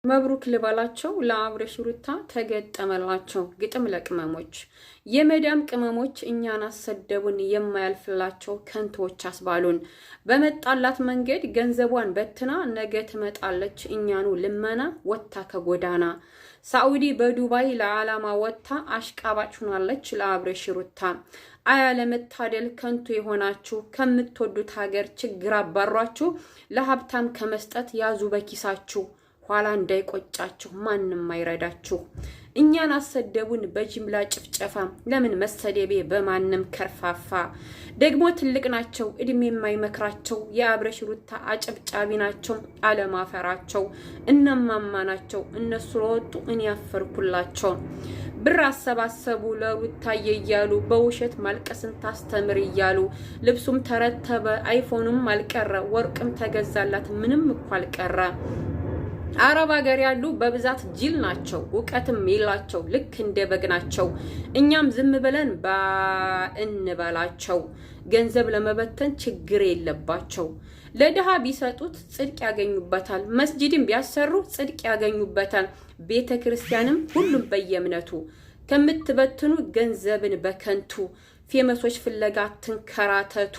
መብሩክ ልበላቸው ለአብርሽ ሩታ ተገጠመላቸው። ግጥም ለቅመሞች የመዳም ቅመሞች እኛን አሰደቡን፣ የማያልፍላቸው ከንቶች አስባሉን። በመጣላት መንገድ ገንዘቧን በትና ነገ ትመጣለች እኛኑ ልመና ወታ ከጎዳና። ሳኡዲ በዱባይ ለዓላማ ወታ አሽቃባጭ ሆናለች ለአብርሽ ሩታ። አያለመታደል ከንቱ የሆናችሁ ከምትወዱት ሀገር ችግር አባሯችሁ፣ ለሀብታም ከመስጠት ያዙ በኪሳችሁ። ኋላ እንዳይቆጫችሁ ማንም አይረዳችሁ። እኛን አሰደቡን በጅምላ ጭፍጨፋ፣ ለምን መሰደቤ በማንም ከርፋፋ። ደግሞ ትልቅ ናቸው እድሜ የማይመክራቸው፣ የአብርሽ ሩታ አጨብጫቢ ናቸው አለማፈራቸው። እነማማ ናቸው እነሱ ለወጡ እኔ ያፈርኩላቸው። ብር አሰባሰቡ ለሩታዬ እያሉ፣ በውሸት ማልቀስን ታስተምር እያሉ። ልብሱም ተረተበ አይፎኑም አልቀረ፣ ወርቅም ተገዛላት ምንም እኮ አልቀረ። አረብ ሀገር ያሉ በብዛት ጅል ናቸው፣ እውቀትም የላቸው ልክ እንደ በግ ናቸው። እኛም ዝም ብለን እንበላቸው፣ ገንዘብ ለመበተን ችግር የለባቸው። ለድሃ ቢሰጡት ጽድቅ ያገኙበታል፣ መስጂድም ቢያሰሩ ጽድቅ ያገኙበታል። ቤተ ክርስቲያንም ሁሉም በየእምነቱ። ከምትበትኑ ገንዘብን በከንቱ፣ ፌመሶች ፍለጋ ትንከራተቱ።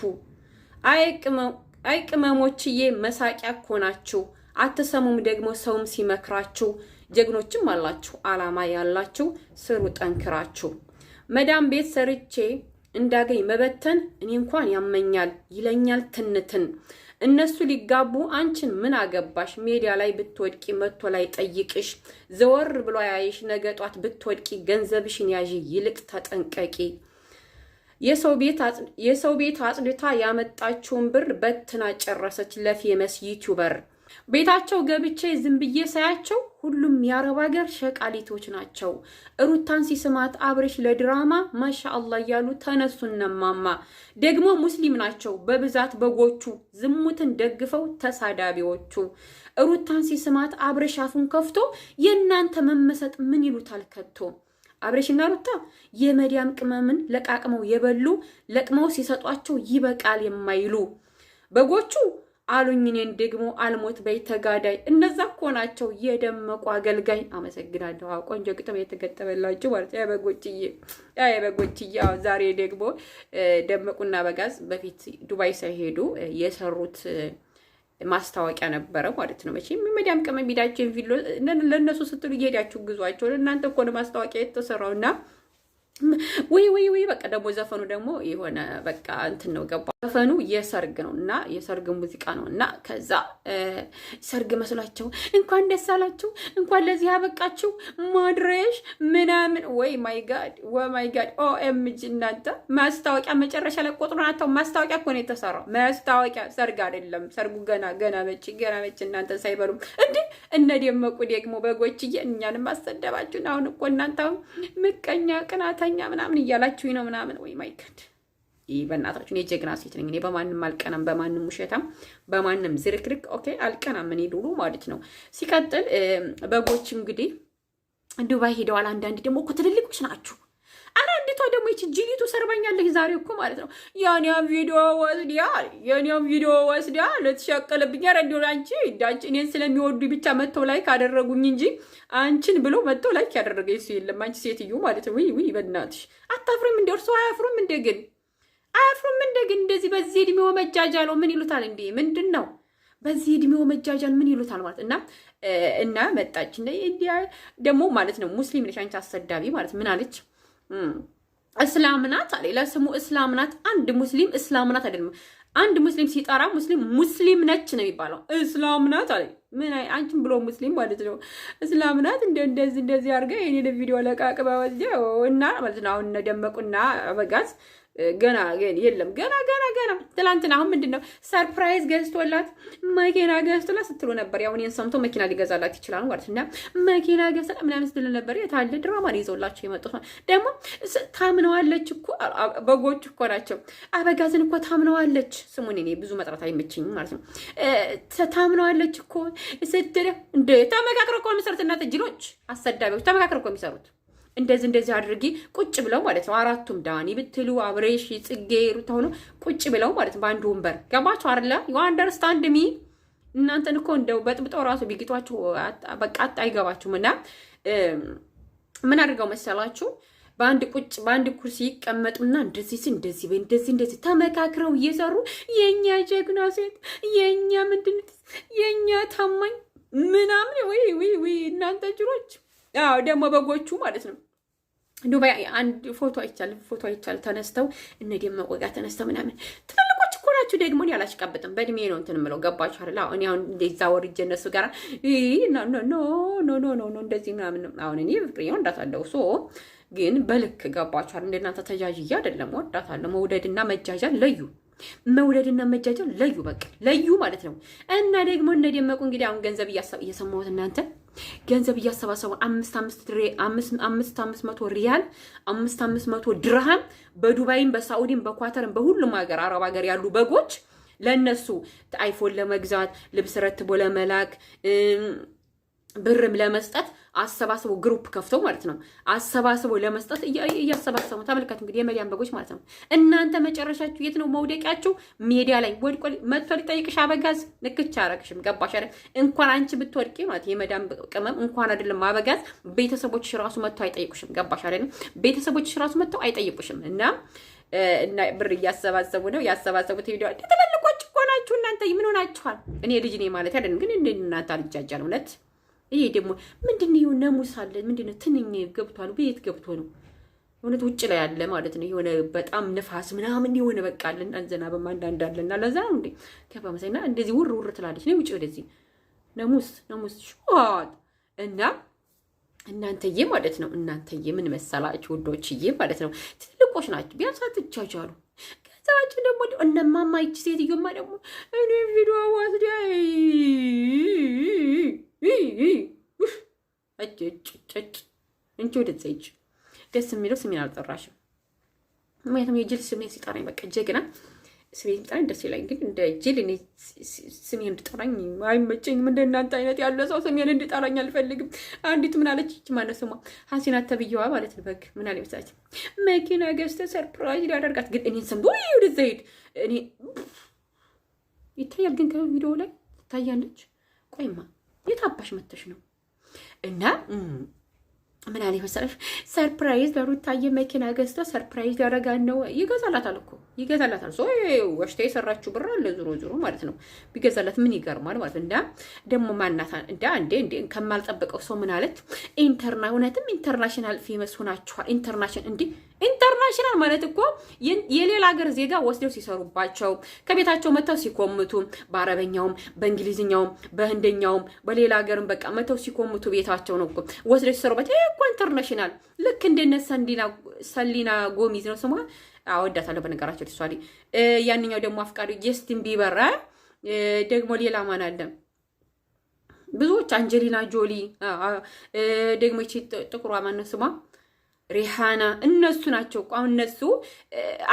አይቅመሞችዬ መሳቂያ እኮ ናችሁ፣ አትሰሙም ደግሞ ሰውም ሲመክራችሁ። ጀግኖችም አላችሁ አላማ ያላችሁ፣ ስሩ ጠንክራችሁ። መዳም ቤት ሰርቼ እንዳገኝ መበተን እኔ እንኳን ያመኛል ይለኛል ትንትን። እነሱ ሊጋቡ አንቺን ምን አገባሽ? ሜዲያ ላይ ብትወድቂ መጥቶ ላይ ጠይቅሽ። ዘወር ብሎ ያይሽ ነገ ጧት ብትወድቂ፣ ገንዘብሽን ያዢ ይልቅ ተጠንቀቂ። የሰው ቤት አጽድታ ያመጣችውን ብር በትና ጨረሰች ለፌመስ ዩቲዩበር። ቤታቸው ገብቼ ዝም ብዬ ሳያቸው ሁሉም የአረብ ሀገር ሸቃሊቶች ናቸው። ሩታን ሲስማት አብርሽ ለድራማ ማሻአላህ እያሉ ተነሱ እነማማ። ደግሞ ሙስሊም ናቸው በብዛት በጎቹ፣ ዝሙትን ደግፈው ተሳዳቢዎቹ። ሩታን ሲስማት አብርሽ አፉን ከፍቶ የእናንተ መመሰጥ ምን ይሉታል ከቶ? አብርሽና ሩታ የመዲያም ቅመምን ለቃቅመው የበሉ፣ ለቅመው ሲሰጧቸው ይበቃል የማይሉ በጎቹ አሉኝ እኔን ደግሞ አልሞት በይ ተጋዳይ። እነዛ እኮ ናቸው የደመቁ አገልጋይ። አመሰግናለሁ። ቆንጆ ግጥም የተገጠመላችሁ ማለት የበጎችዬ። ዛሬ ደግሞ ደመቁና በጋዝ በፊት ዱባይ ሳይሄዱ የሰሩት ማስታወቂያ ነበረ ማለት ነው። መቼም ሚዲያም ቅመም ቢዳችን ቪዲዮ ለነሱ ስትሉ እየሄዳችሁ ግዟቸው። ለእናንተ እኮ ነው ማስታወቂያ የተሰራውና ወይ በቃ ደግሞ ዘፈኑ ደግሞ የሆነ በቃ እንትን ነው ገባ። ዘፈኑ የሰርግ ነው እና የሰርግ ሙዚቃ ነው እና ከዛ ሰርግ መስሏቸው እንኳን ደስ አላችሁ እንኳን ለዚህ ያበቃችሁ ማድረሽ ምናምን። ወይ ማይ ጋድ ኦኤምጂ እናንተ ማስታወቂያ መጨረሻ ላይ ቁጥሩን አታው። ማስታወቂያ እኮ ነው የተሰራው ማስታወቂያ፣ ሰርግ አይደለም። ሰርጉ ገና መጪ እናንተ ሳይበሉም እንዴ። እነደመቁ ደግሞ በጎችዬ እኛንም አሰደባችሁን። አሁን እኮ እናንተ ምቀኛ ቅናተኛ ምናምን እያላችሁ ነው ምናምን። ወይ ማይ ጋድ በእናታችሁ እኔ ጀግና ሴት ነኝ። እኔ በማንም አልቀናም፣ በማንም ውሸታም፣ በማንም ዝርክርክ ኦኬ አልቀናም። እኔ ዱሩ ማለት ነው። ሲቀጥል በጎች እንግዲህ ዱባይ ሄደዋል። አንዳንድ ደግሞ እኮ ትልልቆች ናችሁ። አንዲቷ ደግሞ ይቺ ጅሊቱ ሰርባኛለች ዛሬ እኮ ማለት ነው። የኔም ቪዲዮ ወስዳ ልትሸቀልብኝ። ረዲዮ አንቺ እኔን ስለሚወዱ ብቻ መጥተው ላይክ አደረጉኝ እንጂ አንቺን ብሎ መጥተው ላይክ ያደረገ እሱ የለም። አንቺ ሴትዮ ማለት ነው። ወይ በእናትሽ አታፍሩም እንደ እርሱ አያፍሩም እንደ ግን አያፍሩም እንደ ግን እንደዚህ በዚህ እድሜው መጃጃል ምን ይሉታል እንዴ? ምንድን ነው በዚህ እድሜው መጃጃል ምን ይሉታል ማለት እና መጣች ደግሞ ማለት ነው። ሙስሊም ነሽ አንቺ አሰዳቢ ማለት ምን አለች? እስላምናት አለ። ለስሙ እስላምናት። አንድ ሙስሊም እስላምናት አይደለም። አንድ ሙስሊም ሲጠራ ሙስሊም ነች ነው የሚባለው። እስላምናት አለ። ምን አንቺም ብሎ ሙስሊም ማለት ነው። እስላምናት እንደዚህ አድርጋ የኔ ቪዲዮ ለቃቅባ ወስደው እና ማለት ነው። አሁን ደመቁና በጋዝ ገና የለም ገና ትላንትና አሁን ምንድነው ሰርፕራይዝ ገዝቶላት መኪና ገዝቶላት ስትሉ ነበር። ያው እኔን ሰምቶ መኪና ሊገዛላት ይችላል ማለት እና መኪና ገዝቶላት ምናምን ስትሉ ነበር። የታለ ድራማ ይዘውላችሁ የመጡት ደግሞ ታምነዋለች እኮ በጎች እኮ ናቸው። አበጋዝን እኮ ታምነዋለች። ስሙን እኔ ብዙ መጥራት አይመችኝም ማለት ነው። ታምነዋለች እኮ ስትል እንደ ተመካክረው እኮ የሚሰሩት እናት ጅሎች አሰዳቢዎች ተመካክረው እኮ የሚሰሩት እንደዚህ አድርጊ ቁጭ ብለው ማለት ነው። አራቱም ዳኒ ብትሉ አብሬሽ ጽጌ ሩታ ሆኖ ቁጭ ብለው ማለት ነው በአንድ ወንበር ገባችሁ አይደለ? ዩ አንደርስታንድ ሚ እናንተን እኮ እንደው በጥብጠው ራሱ ቢግጧችሁ በቃ አይገባችሁም። እና ምን አድርገው መሰላችሁ? በአንድ ኩርሲ ይቀመጡና እንደዚህ ተመካክረው እየሰሩ የኛ ጀግና ሴት የኛ ምንድን የኛ ታማኝ ምናምን ወይ እናንተ ጅሮች። አዎ ደግሞ በጎቹ ማለት ነው። ዱባይ አንድ ፎቶ አይቻል ተነስተው እነ ደመቁ ጋር ተነስተው ምናምን ትልልቆች እኮ ናችሁ። ደግሞ እኔ አላሽቃበጥም በእድሜ ነው እንትን የምለው ገባችሁ አይደል? እኔ አሁን እንደዛ ወርጄ እነሱ ጋር ኖ እንደዚህ ምናምን አሁን እኔ ፍሬው እንዳታለው ሶ ግን በልክ ገባችኋል። እንደናንተ ተጃጅያ አይደለም። ወዳታለሁ። መውደድና መጃጃል ለዩ፣ መውደድና መጃጃል ለዩ፣ በቃ ለዩ ማለት ነው። እና ደግሞ እነ ደመቁ እንግዲህ አሁን ገንዘብ እየሰማሁት እናንተ ገንዘብ እያሰባሰቡ 500 ሪያል 500 ድርሃም በዱባይም በሳኡዲም በኳተርም በሁሉም ሀገር አረብ ሀገር ያሉ በጎች ለነሱ አይፎን ለመግዛት ልብስ ረትቦ ለመላክ ብርም ለመስጠት አሰባስበው ግሩፕ ከፍተው ማለት ነው። አሰባስበው ለመስጠት እያሰባሰቡ ተመልከቱ። እንግዲህ የመዲያን በጎች ማለት ነው። እናንተ መጨረሻችሁ የት ነው መውደቂያችሁ? ሜዲያ ላይ ወድቆ መጥቶ ሊጠይቅሽ አበጋዝ ንክቻ አረግሽም። ገባሽ አይደል? እንኳን አንቺ ብትወድቂ ማለት የመዲያን ቅመም እንኳን አይደለም አበጋዝ ቤተሰቦችሽ ራሱ መጥቶ አይጠይቁሽም። ገባሽ አይደል? ቤተሰቦችሽ ራሱ መጥተው አይጠይቁሽም። እና ብር እያሰባሰቡ ነው። ያሰባሰቡት ቪዲዮ ትልልቆች እኮ ናችሁ እናንተ። ምን ሆናችኋል? እኔ ልጅ ነኝ ማለት አይደለም፣ ግን እናንተ አልጃጃል እውነት። ይሄ ደግሞ ምንድነው? የሆነ ሙስ አለ ምንድነው? ትንኝ ገብቷል። ቤት ገብቶ ነው እውነት ውጭ ላይ ያለ ማለት ነው። የሆነ በጣም ንፋስ ምናምን የሆነ በቃ አለን አንዘናበማ እንዳለና ለዛ ነው እንዴ ከፋመሰና እንደዚህ ውር ትላለች ነው ውጭ ወደዚህ ነሙስ ሹት። እና እናንተዬ ማለት ነው እናንተዬ ምን መሰላችሁ ውዶችዬ ማለት ነው ትልቆች ናችሁ። ቢያንስ አትቻቻሉ። ከዛችሁ ደግሞ እነማማ ይቺ ሴትዮማ ደግሞ እኔ ቪዲዮ ወስዳ እንቺ ወደዛ ሂጅ። ደስ የሚለው ስሜን አልጠራሽም። ምክንያቱም የጅል ስሜን ሲጠራኝ በቃ ጀግና ስሜን ሲጠራኝ ደስ ይላኝ። ግን እንደ ጅል እኔ ስሜን እንድጠራኝ አይመቸኝም። እንደ እናንተ አይነት ያለ ሰው ስሜን እንድጠራኝ አልፈልግም። አንዲት ምን አለች? ይቺ ማነው ስሟ? ሀሲና ተብዬዋ ማለት ነው። በግ ምን አለ መሰለች? መኪና ገዝተህ ሰርፕራይዝ ሊያደርጋት ግን እኔን ሰምቶ ወደዛ ሂድ። እኔ ይታያል ግን ከቪዲዮ ላይ ትታያለች። ቆይማ የት አባሽ መተሽ ነው? እና ምን አለ መሰለሽ? ሰርፕራይዝ ለሩታዬ መኪና ገዝቶ ሰርፕራይዝ ያደርጋል ነው። ይገዛላታል እኮ ይገዛላታል። ሶ ወሽታ የሰራችው ብር አለ ዙሮ ማለት ነው። ቢገዛላት ምን ይገርማል ማለት እንዳ ደግሞ ማናታ እንዴ ከማልጠብቀው ሰው ምን አለች? እውነትም ኢንተርናሽናል ፌመስ ሆናችኋል። ኢንተርናሽናል ማለት እኮ የሌላ ሀገር ዜጋ ወስደው ሲሰሩባቸው ከቤታቸው መተው ሲኮምቱ በአረበኛውም በእንግሊዝኛውም በህንደኛውም በሌላ ሀገርም በቃ መተው ሲኮምቱ ቤታቸው ነው እኮ ወስደው ሲሰሩበት። ይሄ እኮ ኢንተርናሽናል ልክ እንደነ ሰሊና ጎሚዝ ነው ስሟ። አወዳታለሁ በነገራቸው ተሷሊ። ያንኛው ደግሞ አፍቃሪ ጀስቲን ቢበር ደግሞ ሌላ ማን አለ? ብዙዎች አንጀሊና ጆሊ ደግሞ እቺ ጥቁሯ ማን ነው ስሟ? ሪሃና እነሱ ናቸው። አሁን እነሱ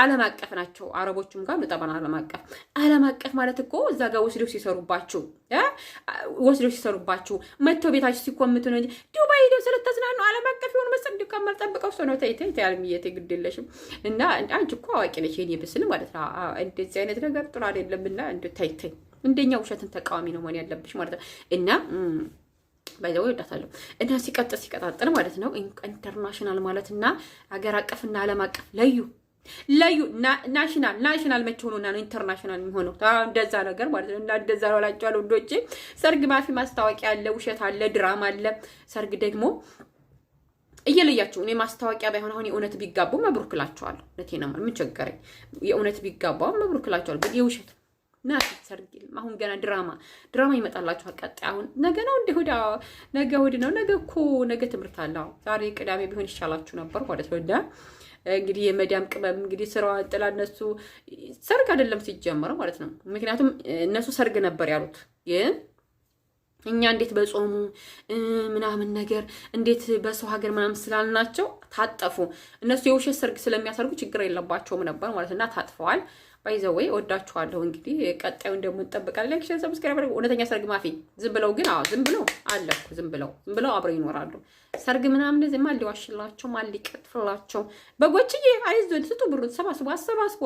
ዓለም አቀፍ ናቸው። አረቦቹም ጋር መጣባና ዓለም አቀፍ ማለት እኮ እዛ ጋር ወስደው ሲሰሩባችሁ መጥተው ቤታችሁ ሲኮምቱ ነው እንጂ ዱባይ ሄደው ስለተዝናኑ ዓለም አቀፍ የሆነ መሰል ድካም ጠብቀው ሰው ነው። ተይ ያልምየት ግድለሽም እና አንቺ እኮ አዋቂ ነሽ የኔ ብስል ማለት ነው። እንደዚህ አይነት ነገር ጥሩ አይደለምና ተይ እንደኛ ውሸትን ተቃዋሚ ነው መሆን ያለብሽ ማለት ነው። እና ባይዘው ይወዳታለሁ እና ሲቀጣጥል ማለት ነው። ኢንተርናሽናል ማለት እና ሀገር አቀፍና ዓለም አቀፍ ለዩ ናሽናል መቼ ሆኖና ነው ኢንተርናሽናል የሚሆነው? እንደዛ ነገር ማለት ነው። እና እንደዛ ነው እላቸዋለሁ ወንዶቼ። ሰርግ ማፊ ማስታወቂያ አለ፣ ውሸት አለ፣ ድራማ አለ። ሰርግ ደግሞ እየለያችሁ እኔ ማስታወቂያ ባይሆን አሁን የእውነት ቢጋቡ መብሩክላቸዋለሁ። ለቴና ምን ቸገረኝ? የእውነት ቢጋቡ መብሩክላቸዋለሁ። ግን የውሸት ናት ሰርግ። አሁን ገና ድራማ ይመጣላችኋል። ቀጣይ አሁን ነገ ነው ነገ እሑድ ነው። ነገ ትምህርት አለ። ዛሬ ቅዳሜ ቢሆን ይሻላችሁ ነበር ማለት ነው። እንግዲህ የመዳም ቅመም እንግዲህ ስራዋ ጥላ እነሱ ሰርግ አይደለም ሲጀመር ማለት ነው። ምክንያቱም እነሱ ሰርግ ነበር ያሉት ግን እኛ እንዴት በጾሙ ምናምን ነገር እንዴት በሰው ሀገር ምናምን ስላልናቸው ታጠፉ። እነሱ የውሸት ሰርግ ስለሚያሰርጉ ችግር የለባቸውም ነበር ማለት እና ታጥፈዋል። ባይዘወይ ወዳችኋለሁ። እንግዲህ ቀጣዩን ደግሞ እንጠብቃለን። ላይክ፣ ሼር፣ ሰብስክራይብ አድርጉ። እውነተኛ ሰርግ ማፊ ዝም ብለው ግን ዝም ብለው አብረው ይኖራሉ። ሰርግ ምናምን ዝም አልዋሽላቸው ማልቀጥፍላቸው በጎችዬ አይዞን ስጡ ብሩን ሰባስቡ አሰባስቡ